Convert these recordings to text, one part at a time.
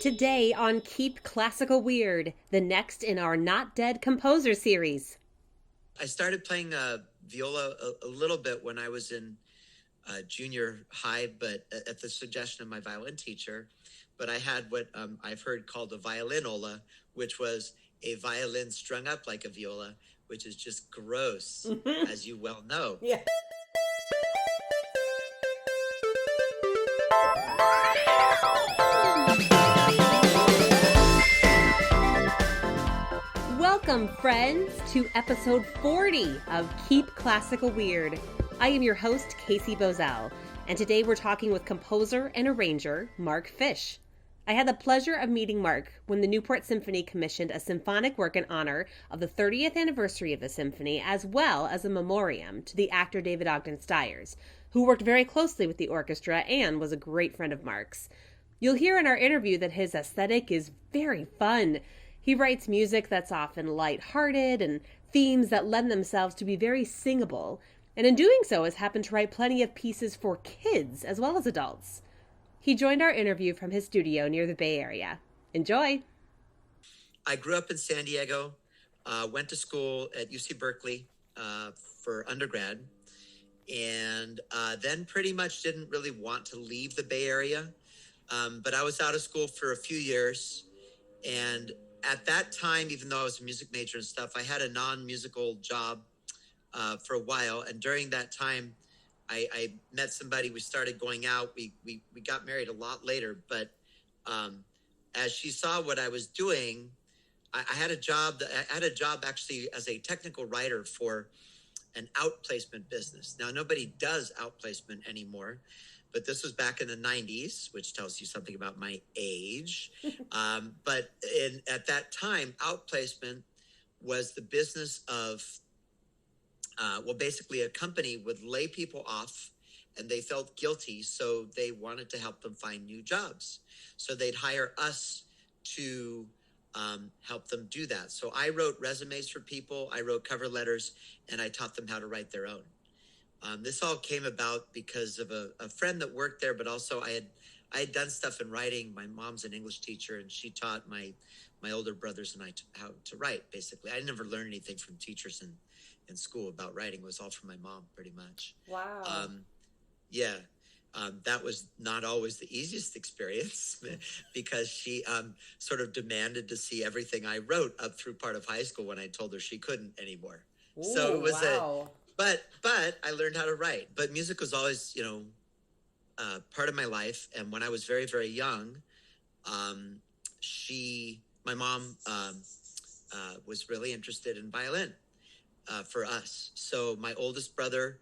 Today on Keep Classical Weird, the next in our Not Dead Composer series. I started playing viola a little bit when I was in junior high, but at the suggestion of my violin teacher. But I had what I've heard called a violinola, which was a violin strung up like a viola, which is just gross, as you well know. Yeah. Welcome, friends, to episode 40 of Keep Classical Weird. I am your host, Casey Bozell, and today we're talking with composer and arranger Mark Fish. I had the pleasure of meeting Mark when the Newport Symphony commissioned a symphonic work in honor of the 30th anniversary of the symphony, as well as a memoriam to the actor David Ogden Stiers, who worked very closely with the orchestra and was a great friend of Mark's. You'll hear in our interview that his aesthetic is very fun. He writes music that's often light-hearted and themes that lend themselves to be very singable, and in doing so has happened to write plenty of pieces for kids as well as adults. He joined our interview from his studio near the Bay Area. Enjoy! I grew up in San Diego, went to school at UC Berkeley for undergrad, and then pretty much didn't really want to leave the Bay Area. But I was out of school for a few years, and at that time, even though I was a music major and stuff, I had a non-musical job for a while. And during that time, I met somebody. We started going out. We got married a lot later. But as she saw what I was doing, I had a job. I had a job actually as a technical writer for an outplacement business. Now nobody does outplacement anymore. But this was back in the 90s, which tells you something about my age. But at that time, outplacement was the business of, basically a company would lay people off and they felt guilty, so they wanted to help them find new jobs. So they'd hire us to help them do that. So I wrote resumes for people, I wrote cover letters, and I taught them how to write their own. This all came about because of a friend that worked there, but also I had done stuff in writing. My mom's an English teacher, and she taught my older brothers and I how to write. Basically, I never learned anything from teachers in school about writing. It was all from my mom, pretty much. Wow. Yeah. That was not always the easiest experience because she sort of demanded to see everything I wrote up through part of high school when I told her she couldn't anymore. Ooh, So it was wow. but I learned how to write. But music was always, part of my life. And when I was very, very young, my mom was really interested in violin for us. So my oldest brother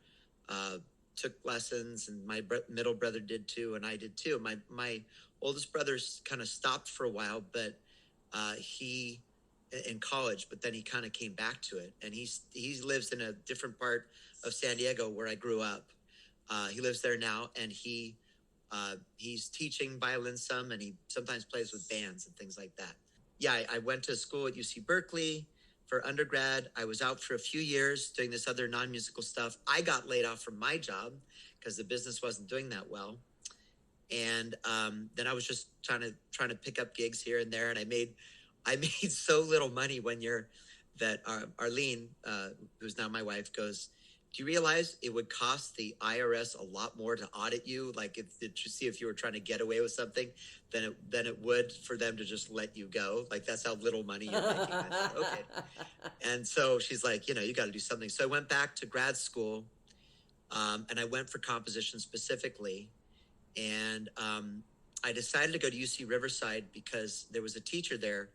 took lessons, and my middle brother did too, and I did too. My oldest brother kind of stopped for a while, but he in college, but then he kind of came back to it, and he lives in a different part of San Diego where I grew up. He lives there now, and he's teaching violin some, and he sometimes plays with bands and things like that. Yeah, I went to school at UC Berkeley for undergrad. I was out for a few years doing this other non-musical stuff. I got laid off from my job because the business wasn't doing that well. And then I was just trying to pick up gigs here and there, and I made so little money one year that Arlene, who's now my wife, goes, "Do you realize it would cost the IRS a lot more to audit you? Like, to see if you were trying to get away with something, than it would for them to just let you go. Like, that's how little money you're making." I said, okay. And so she's like, you got to do something. So I went back to grad school, and I went for composition specifically, and I decided to go to UC Riverside because there was a teacher there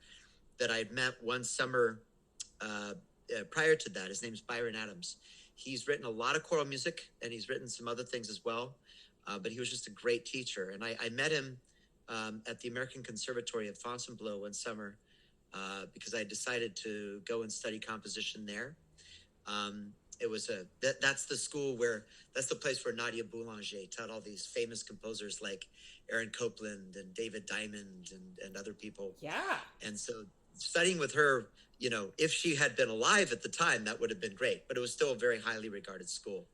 that I'd met one summer prior to that. His name's Byron Adams. He's written a lot of choral music, and he's written some other things as well. But he was just a great teacher. And I met him at the American Conservatory at Fontainebleau one summer because I decided to go and study composition there. It was that's the school that's the place where Nadia Boulanger taught all these famous composers like Aaron Copland and David Diamond and other people. Yeah. And so studying with her, if she had been alive at the time, that would have been great. But it was still a very highly regarded school.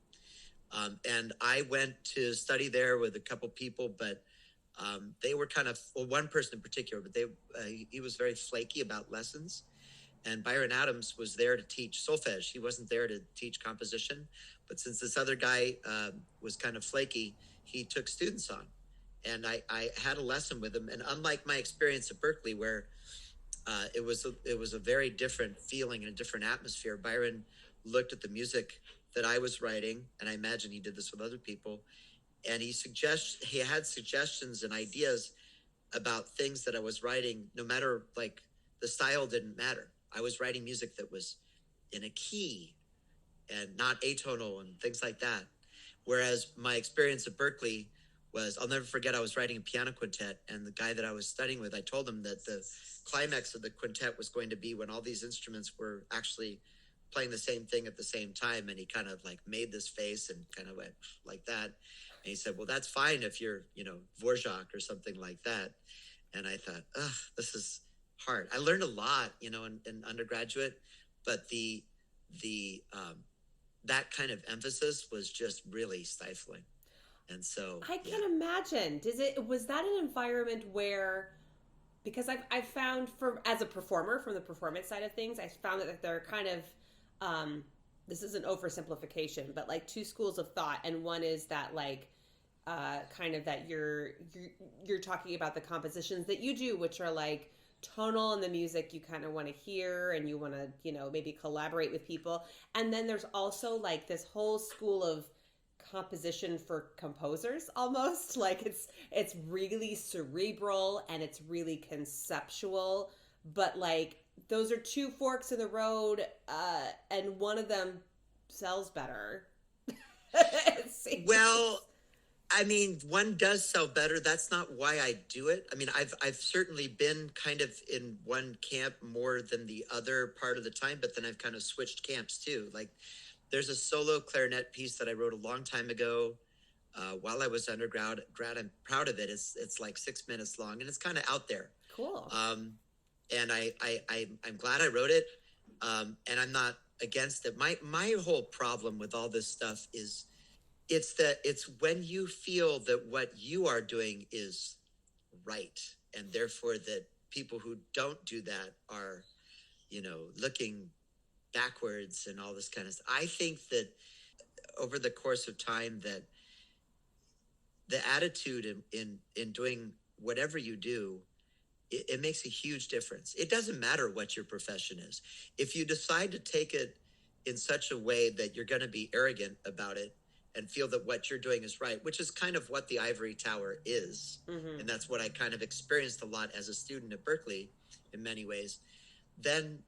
And I went to study there with a couple people, but They were kind of, well, one person in particular, but he was very flaky about lessons. And Byron Adams was there to teach solfege. He wasn't there to teach composition. But since this other guy was kind of flaky, he took students on. And I had a lesson with him. And unlike my experience at Berklee, where it was a very different feeling and a different atmosphere, Byron looked at the music that I was writing, and I imagine he did this with other people. And he had suggestions and ideas about things that I was writing, no matter, like, the style didn't matter. I was writing music that was in a key and not atonal and things like that. Whereas my experience at Berklee was, I'll never forget, I was writing a piano quintet, and the guy that I was studying with, I told him that the climax of the quintet was going to be when all these instruments were actually playing the same thing at the same time. And he kind of like made this face and kind of went like that. And he said, well, that's fine if you're, Dvorak or something like that. And I thought, this is hard. I learned a lot, in undergraduate, but the that kind of emphasis was just really stifling. And so I can imagine. Was that an environment where, because I've found, as a performer, from the performance side of things, I found that there are kind of, this is an oversimplification, but like two schools of thought, and one is that like kind of that you're talking about the compositions that you do, which are like tonal, and the music you kind of want to hear, and you want to maybe collaborate with people. And then there's also like this whole school of composition for composers, almost like it's really cerebral and it's really conceptual, but like those are two forks in the road, and one of them sells better. Well, I mean, one does sell better. That's not why I do it. I mean, I've certainly been kind of in one camp more than the other part of the time, but then I've kind of switched camps too. Like, there's a solo clarinet piece that I wrote a long time ago while I was undergrad. I'm proud of it. It's like 6 minutes long, and it's kind of out there. Cool. And I'm glad I wrote it, and I'm not against it. My whole problem with all this stuff is it's when you feel that what you are doing is right, and therefore that people who don't do that are, looking backwards and all this kind of stuff. I think that over the course of time, that the attitude in doing whatever you do, it makes a huge difference. It doesn't matter what your profession is. If you decide to take it in such a way that you're going to be arrogant about it and feel that what you're doing is right, which is kind of what the ivory tower is. Mm-hmm. And that's what I kind of experienced a lot as a student at Berklee in many ways. Then,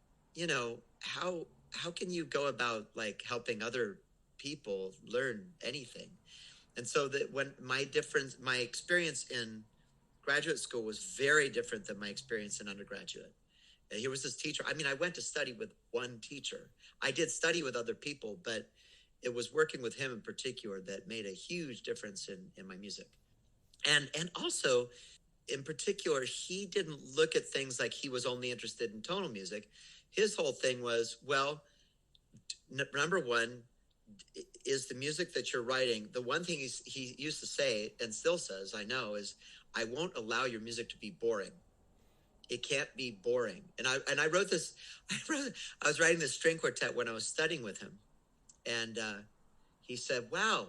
how can you go about like helping other people learn anything? And so that when my experience in graduate school was very different than my experience in undergraduate. And here was this teacher. I mean, I went to study with one teacher. I did study with other people, but it was working with him in particular that made a huge difference in my music. And also, in particular, he didn't look at things like he was only interested in tonal music. His whole thing was, well, number one, is the music that you're writing, the one thing he used to say, and still says, I know, is, I won't allow your music to be boring. It can't be boring. And I wrote this, I was writing this string quartet when I was studying with him. And he said, wow,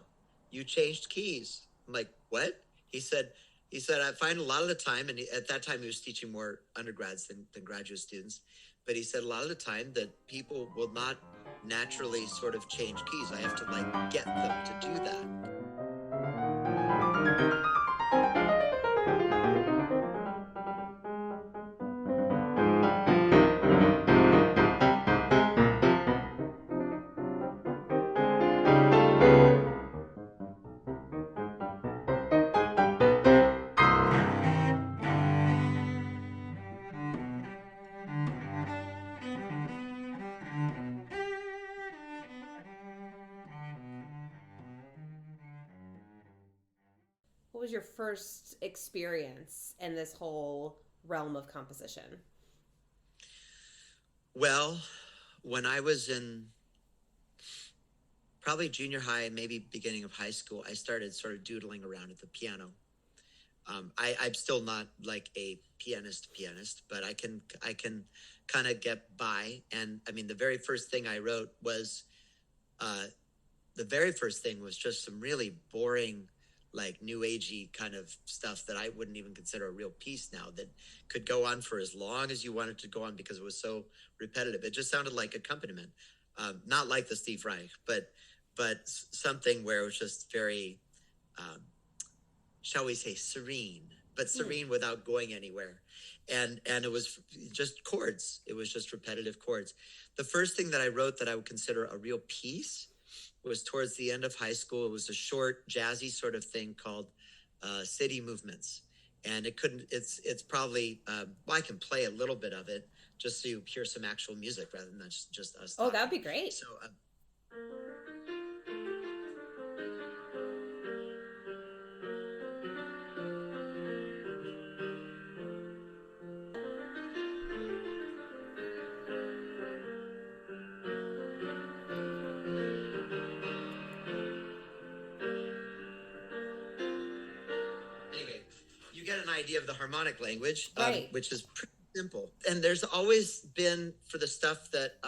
you changed keys. I'm like, what? He said, I find a lot of the time, and at that time he was teaching more undergrads than graduate students, but he said a lot of the time that people will not naturally sort of change keys. I have to like get them to do that. What was your first experience in this whole realm of composition? Well, when I was in probably junior high, maybe beginning of high school, I started sort of doodling around at the piano. I'm still not like a pianist, but I can kind of get by. And I mean, the very first thing I wrote was uh, just some really boring, like new agey kind of stuff that I wouldn't even consider a real piece now, that could go on for as long as you wanted to go on because it was so repetitive. It just sounded like accompaniment, not like the Steve Reich, but something where it was just very, um, shall we say, serene, but serene without going anywhere. And it was just chords. It was just repetitive chords. The first thing that I wrote that I would consider a real piece was towards the end of high school. It was a short, jazzy sort of thing called City Movements. And it's probably, well, I can play a little bit of it just so you hear some actual music rather than just us Oh, talking. that would be great. So, anyway, you get an idea of the harmonic language, Right. which is pretty simple. And there's always been, for the stuff that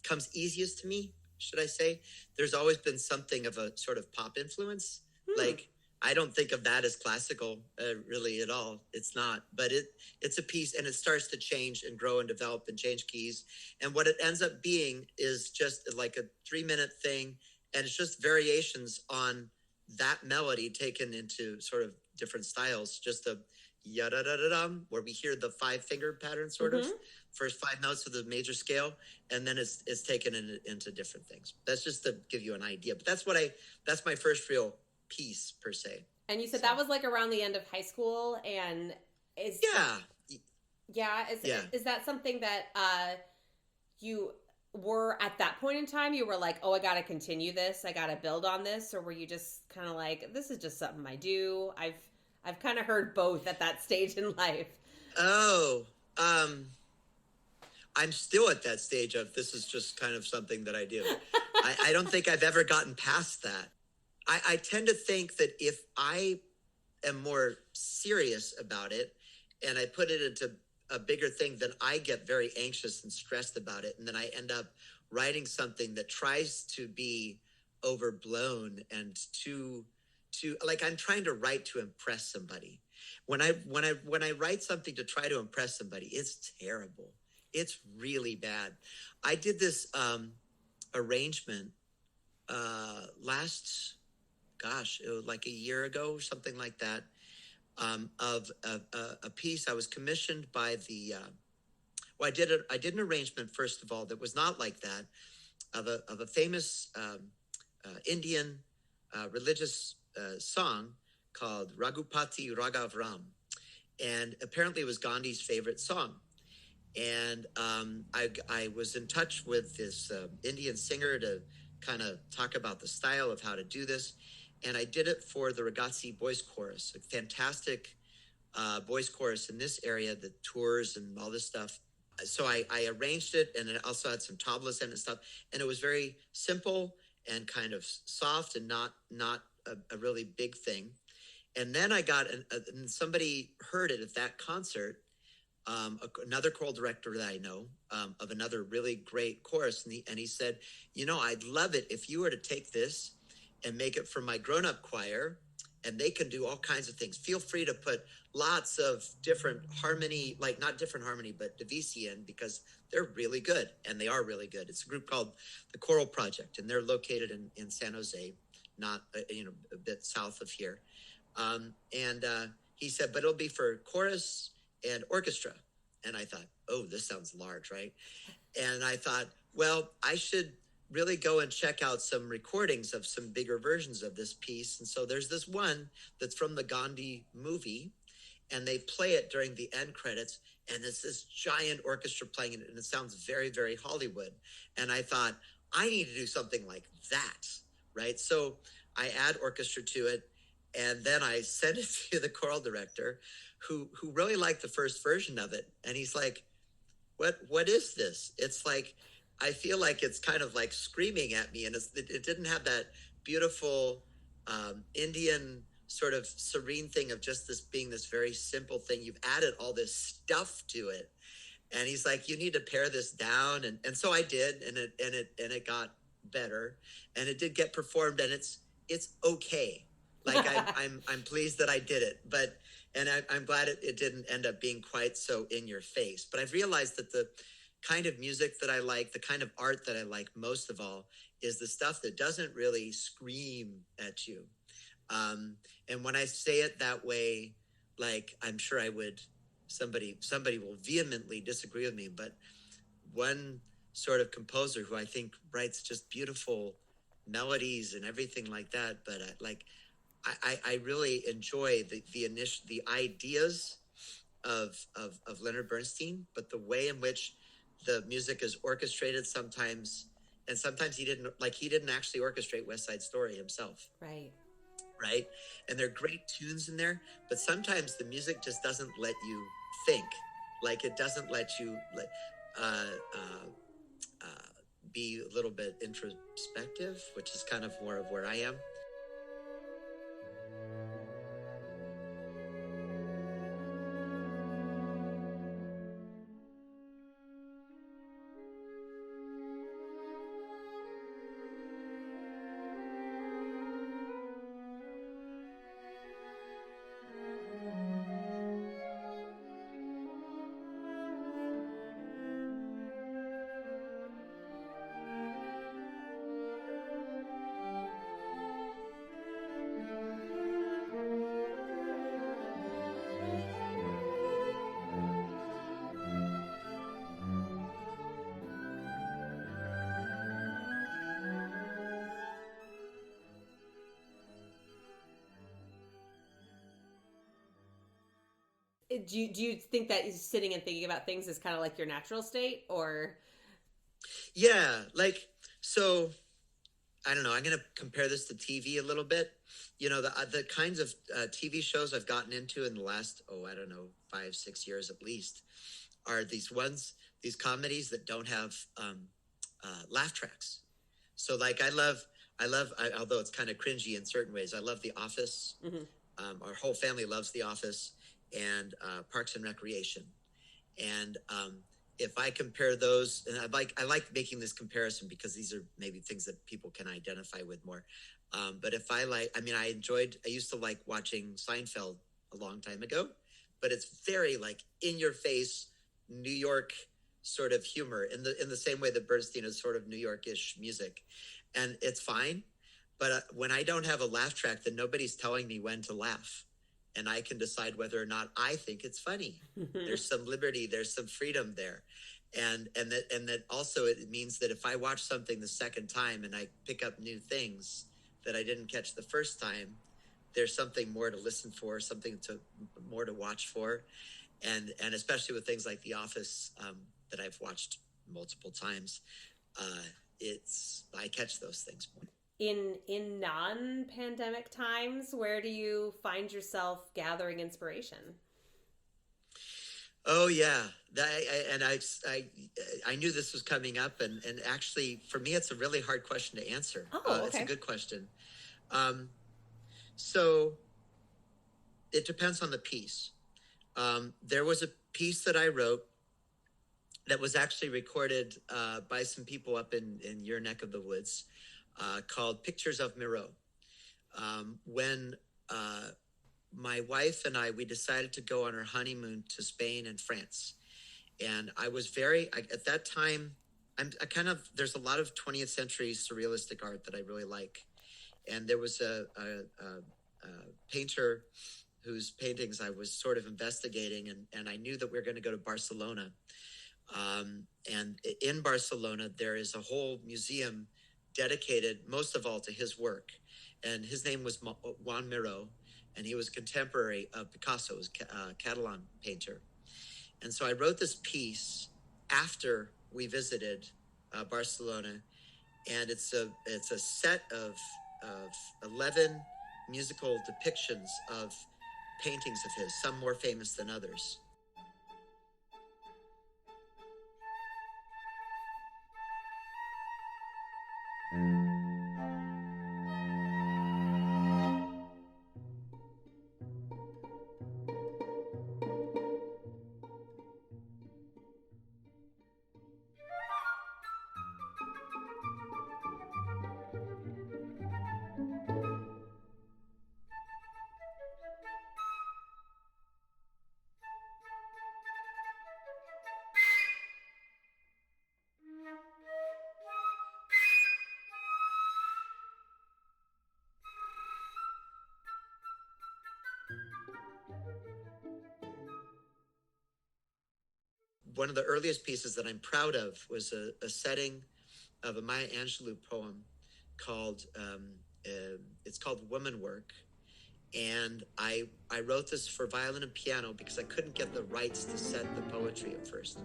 comes easiest to me, should I say, there's always been something of a sort of pop influence. Like, I don't think of that as classical really at all. It's not, but it's a piece, and it starts to change and grow and develop and change keys. And what it ends up being is just like a 3-minute thing, and it's just variations on that melody taken into sort of different styles. Just a yada da da dum, where we hear the 5-finger pattern, sort of first 5 notes of the major scale, and then it's taken into different things. That's just to give you an idea. But that's my first real piece per se. And you said that was like around the end of high school, and is is that something that you were at that point in time? You were like, oh, I got to continue this, I got to build on this, or were you just kind of like, this is just something I do? I've kind of heard both at that stage in life. Oh, I'm still at that stage of this is just kind of something that I do. I don't think I've ever gotten past that. I tend to think that if I am more serious about it and I put it into a bigger thing, then I get very anxious and stressed about it. And then I end up writing something that tries to be overblown and too like, I'm trying to write to impress somebody. When I write something to try to impress somebody, it's terrible. It's really bad. I did this arrangement last, it was like a year ago or something like that, of a piece I was commissioned by the. Well, I did an arrangement, first of all, that was not like that, of a famous Indian religious song called Raghupati Raghav Ram, and apparently it was Gandhi's favorite song. And I was in touch with this Indian singer to kind of talk about the style of how to do this. And I did it for the Ragazzi Boys Chorus, a fantastic boys chorus in this area that tours and all this stuff. So I arranged it, and it also had some tablas in it and stuff. And it was very simple and kind of soft and not a really big thing. And then I got, and somebody heard it at that concert, another choral director that I know, of another really great chorus. And he said, I'd love it if you were to take this and make it for my grown-up choir, and they can do all kinds of things. Feel free to put lots of different harmony, like not different harmony, but Divisi in, because they're really good, and they are really good. It's a group called the Choral Project, and they're located in San Jose, not a bit south of here. He said, but it'll be for chorus and orchestra. And I thought, oh, this sounds large, right? And I thought, well, I should really go and check out some recordings of some bigger versions of this piece. And so there's this one that's from the Gandhi movie, and they play it during the end credits, and it's this giant orchestra playing it, and it sounds very, very Hollywood. And I thought, I need to do something like that, right? So I add orchestra to it, and then I send it to the choral director, who really liked the first version of it. And he's like, what is this? It's like, I feel like it's kind of like screaming at me, and it didn't have that beautiful Indian sort of serene thing of just this being this very simple thing. You've added all this stuff to it. And he's like, you need to pare this down. And so I did, and it got better, and it did get performed, and it's okay. Like I'm pleased that I did it, but I'm glad it didn't end up being quite so in your face. But I've realized that the kind of music that I like, the kind of art that I like most of all, is the stuff that doesn't really scream at you. And when I say it that way, like, I'm sure somebody will vehemently disagree with me, but one sort of composer who I think writes just beautiful melodies and everything like that, but I really enjoy the ideas of Leonard Bernstein, but the way in which the music is orchestrated sometimes, and sometimes he didn't actually orchestrate West Side Story himself. Right. And there are great tunes in there, but sometimes the music just doesn't let you think. Like, it doesn't let you be a little bit introspective, which is kind of more of where I am. Do you think that sitting and thinking about things is kind of like your natural state, or? Yeah, like, so I don't know. I'm going to compare this to TV a little bit. You know, the kinds of TV shows I've gotten into in the last, I don't know, 5-6 years at least, are these comedies that don't have laugh tracks. So, like, I love, although it's kind of cringy in certain ways, I love The Office. Mm-hmm. Our whole family loves The Office, and Parks and Recreation. And if I compare those, and I like making this comparison because these are maybe things that people can identify with more. But if I used to like watching Seinfeld a long time ago, but it's very like in your face, New York sort of humor in the same way that Bernstein is sort of New York-ish music, and it's fine. But when I don't have a laugh track, then nobody's telling me when to laugh. And I can decide whether or not I think it's funny. There's some liberty, there's some freedom there. And that also it means that if I watch something the second time and I pick up new things that I didn't catch the first time, there's something more to listen for, more to watch for. And especially with things like The Office that I've watched multiple times, I catch those things more. In non-pandemic times, where do you find yourself gathering inspiration? Oh yeah, I knew this was coming up, and actually for me it's a really hard question to answer. Okay. It's a good question. So it depends on the piece. There was a piece that I wrote that was actually recorded by some people up in your neck of the woods. Called Pictures of Miro. When my wife and we decided to go on our honeymoon to Spain and France. And I was at that time, there's a lot of 20th century surrealistic art that I really like. And there was a painter whose paintings I was sort of investigating, and I knew that we were going to go to Barcelona. And in Barcelona, there is a whole museum dedicated most of all to his work. And his name was Joan Miró, and he was contemporary of Picasso, a Catalan painter. And so I wrote this piece after we visited Barcelona, and it's a set of 11 musical depictions of paintings of his, some more famous than others. one of the earliest pieces that I'm proud of was a setting of a Maya Angelou poem called it's called Woman Work, and I wrote this for violin and piano because I couldn't get the rights to set the poetry at first.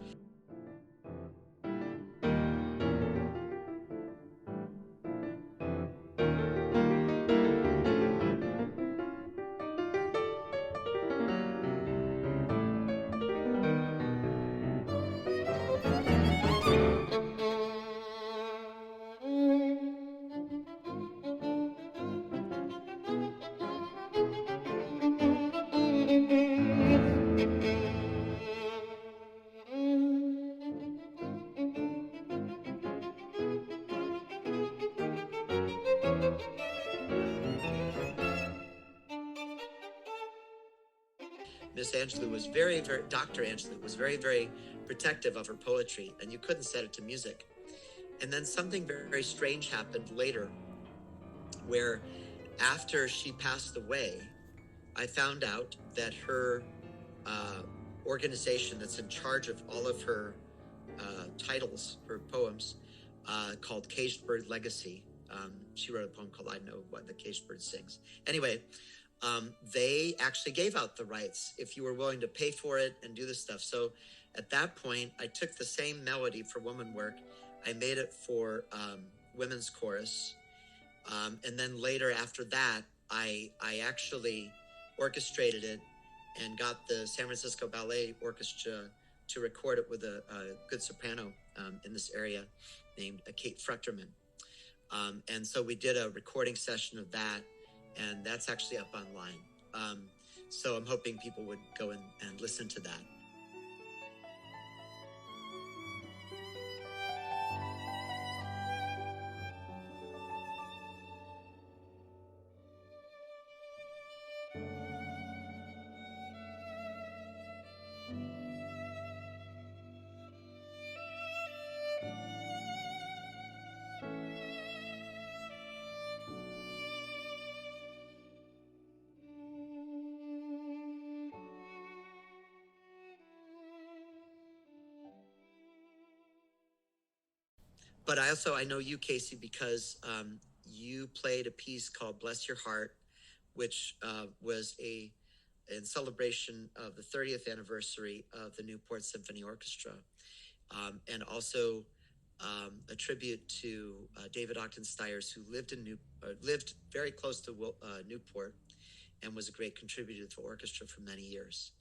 Miss Angelou was Dr. Angelou was very protective of her poetry, and you couldn't set it to music. And then something very strange happened later, where after she passed away, I found out that her organization that's in charge of all of her titles, her poems, called Caged Bird Legacy. She wrote a poem called I Know What the Caged Bird Sings. Anyway, they actually gave out the rights if you were willing to pay for it and do this stuff. So at that point, I took the same melody for Woman Work. I made it for women's chorus. And then later after that, I actually orchestrated it and got the San Francisco Ballet Orchestra to record it with a good soprano in this area named Kate Fruchterman. And so we did a recording session of that, and that's actually up online. So I'm hoping people would go and listen to that. But I know you, Casey, because you played a piece called Bless Your Heart, which was in celebration of the 30th anniversary of the Newport Symphony Orchestra, and also a tribute to David Ogden Stiers, who lived very close to Newport and was a great contributor to the orchestra for many years.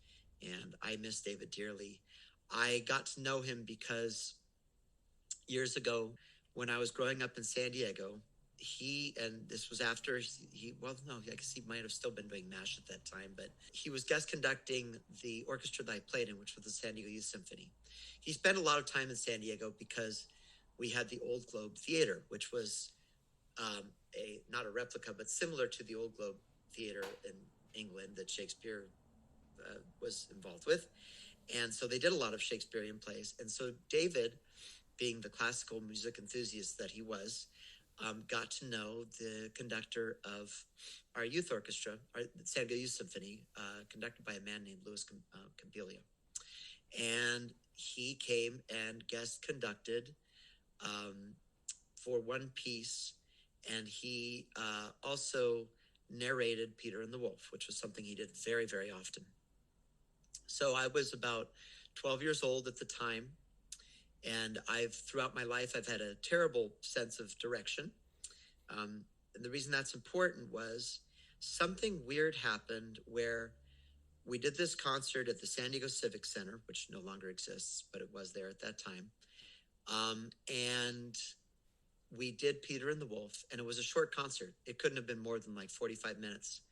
And I miss David dearly. I got to know him because years ago, when I was growing up in San Diego, and this was after I guess he might have still been doing MASH at that time, but he was guest conducting the orchestra that I played in, which was the San Diego Youth Symphony. He spent a lot of time in San Diego because we had the Old Globe Theater, which was not a replica, but similar to the Old Globe Theater in England that Shakespeare was involved with. And so they did a lot of Shakespearean plays. And so David, being the classical music enthusiast that he was, got to know the conductor of our youth orchestra, our San Diego Youth Symphony, conducted by a man named Louis Campilio. And he came and guest conducted for one piece, and he also narrated Peter and the Wolf, which was something he did very, very often. So I was about 12 years old at the time, and throughout my life, I've had a terrible sense of direction. And the reason that's important was something weird happened where we did this concert at the San Diego Civic Center, which no longer exists, but it was there at that time. And we did Peter and the Wolf, and it was a short concert. It couldn't have been more than like 45 minutes.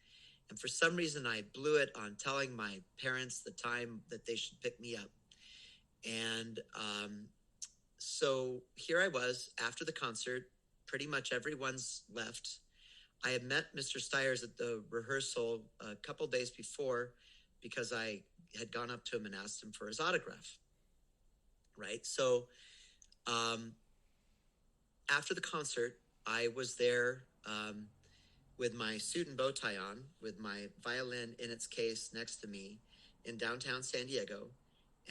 And for some reason, I blew it on telling my parents the time that they should pick me up. And so here I was after the concert. Pretty much everyone's left. I had met Mr. Stiers at the rehearsal a couple days before because I had gone up to him and asked him for his autograph. Right? So after the concert, I was there with my suit and bow tie on, with my violin in its case next to me in downtown San Diego.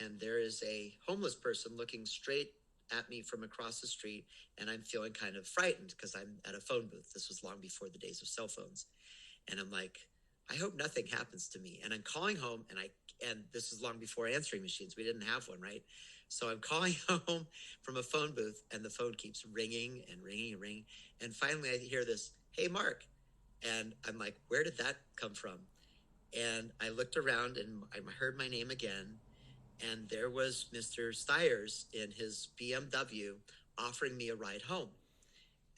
and there is a homeless person looking straight at me from across the street, and I'm feeling kind of frightened because I'm at a phone booth. This was long before the days of cell phones. And I'm like, I hope nothing happens to me. And I'm calling home, and this is long before answering machines. We didn't have one, right? So I'm calling home from a phone booth, and the phone keeps ringing and ringing and ringing. And finally I hear this, "Hey, Mark." And I'm like, where did that come from? And I looked around and I heard my name again. And there was Mr. Stiers in his BMW offering me a ride home.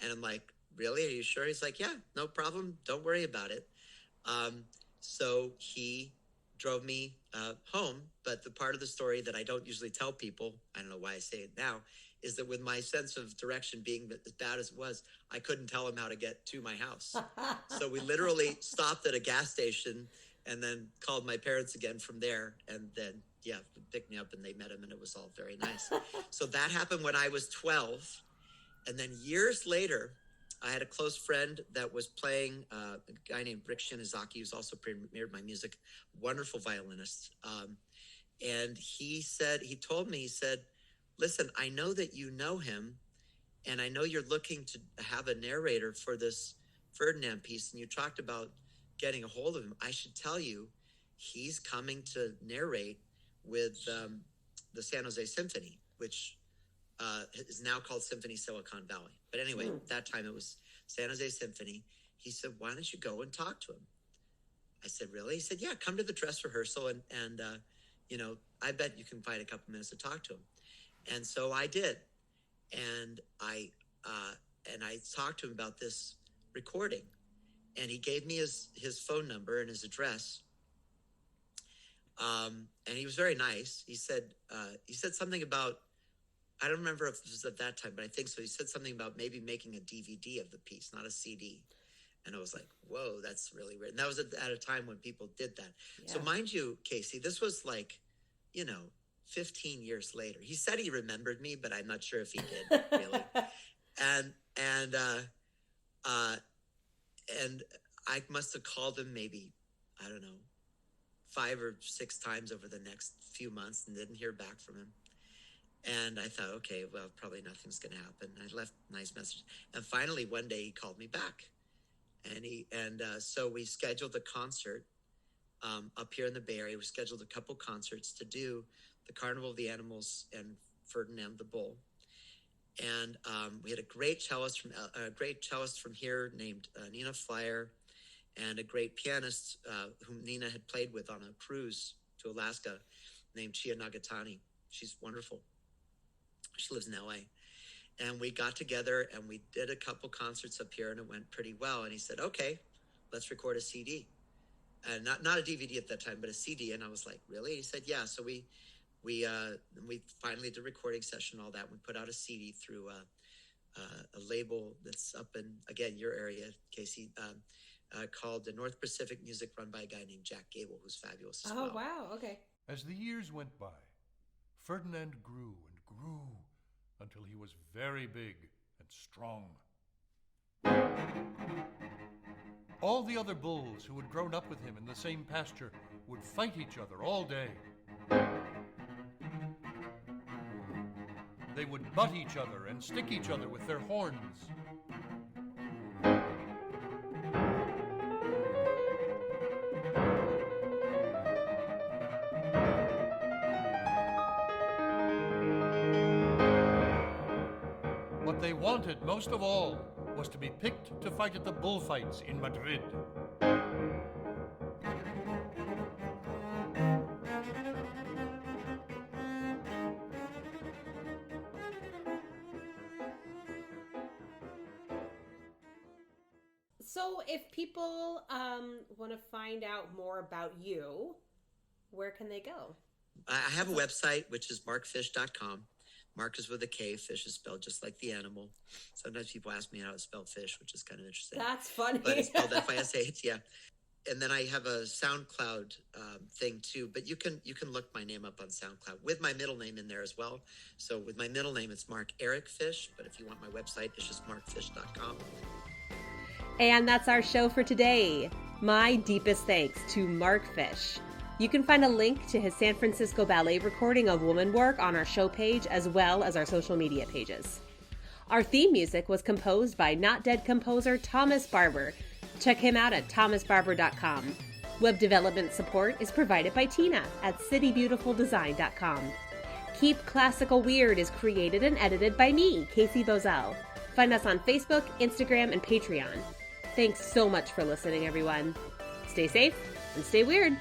And I'm like, really? Are you sure? He's like, yeah, no problem. Don't worry about it. So he drove me home. But the part of the story that I don't usually tell people, I don't know why I say it now, is that with my sense of direction being as bad as it was, I couldn't tell him how to get to my house. So we literally stopped at a gas station and then called my parents again from there. And then, yeah, picked me up and they met him, and it was all very nice. So that happened when I was 12. And then years later, I had a close friend that was playing, a guy named Rick Shinizaki, who's also premiered my music, wonderful violinist. And he told me, listen, I know that you know him, and I know you're looking to have a narrator for this Ferdinand piece, and you talked about getting a hold of him. I should tell you, he's coming to narrate with the San Jose Symphony, which is now called Symphony Silicon Valley. But anyway, that time it was San Jose Symphony. He said, why don't you go and talk to him? I said, really? He said, yeah, come to the dress rehearsal, and I bet you can find a couple minutes to talk to him. And so I did. And I talked to him about this recording, and he gave me his phone number and his address. And he was very nice. He said something about, I don't remember if it was at that time, but I think so. He said something about maybe making a DVD of the piece, not a CD. And I was like, whoa, that's really weird. And that was at a time when people did that. Yeah. So mind you, Casey, this was like, 15 years later. He said he remembered me, but I'm not sure if he did really. And I must have called him maybe, I don't know, 5 or 6 times over the next few months and didn't hear back from him. And I thought, okay, well, probably nothing's going to happen. I left a nice message. And finally, one day he called me back. And so we scheduled a concert up here in the Bay Area. We scheduled a couple concerts to do the Carnival of the Animals and Ferdinand the Bull. And we had a great cellist from here named Nina Flyer, and a great pianist whom Nina had played with on a cruise to Alaska named Chia Nagatani. She's wonderful. She lives in LA. And we got together and we did a couple concerts up here, and it went pretty well. And he said, okay, let's record a CD. And not a DVD at that time, but a CD. And I was like, really? He said, yeah. So we finally did a recording session, all that. We put out a CD through a label that's up in, again, your area, Casey, called the North Pacific Music, run by a guy named Jack Gable, who's fabulous as well. Oh, wow. Okay. As the years went by, Ferdinand grew and grew until he was very big and strong. All the other bulls who had grown up with him in the same pasture would fight each other all day. They would butt each other and stick each other with their horns. What they wanted most of all was to be picked to fight at the bullfights in Madrid. So if people want to find out more about you, where can they go? I have a website, which is markfish.com. Mark is with a K. Fish is spelled just like the animal. Sometimes people ask me how to spell fish, which is kind of interesting. That's funny. But it's spelled F-I-S-H, yeah. And then I have a SoundCloud thing too. But you can look my name up on SoundCloud with my middle name in there as well. So with my middle name, it's Mark Eric Fish. But if you want my website, it's just markfish.com. And that's our show for today. My deepest thanks to Mark Fish. You can find a link to his San Francisco Ballet recording of Woman Work on our show page as well as our social media pages. Our theme music was composed by Not Dead composer Thomas Barber. Check him out at thomasbarber.com. Web development support is provided by Tina at citybeautifuldesign.com. Keep Classical Weird is created and edited by me, Casey Bozell. Find us on Facebook, Instagram, and Patreon. Thanks so much for listening, everyone. Stay safe and stay weird.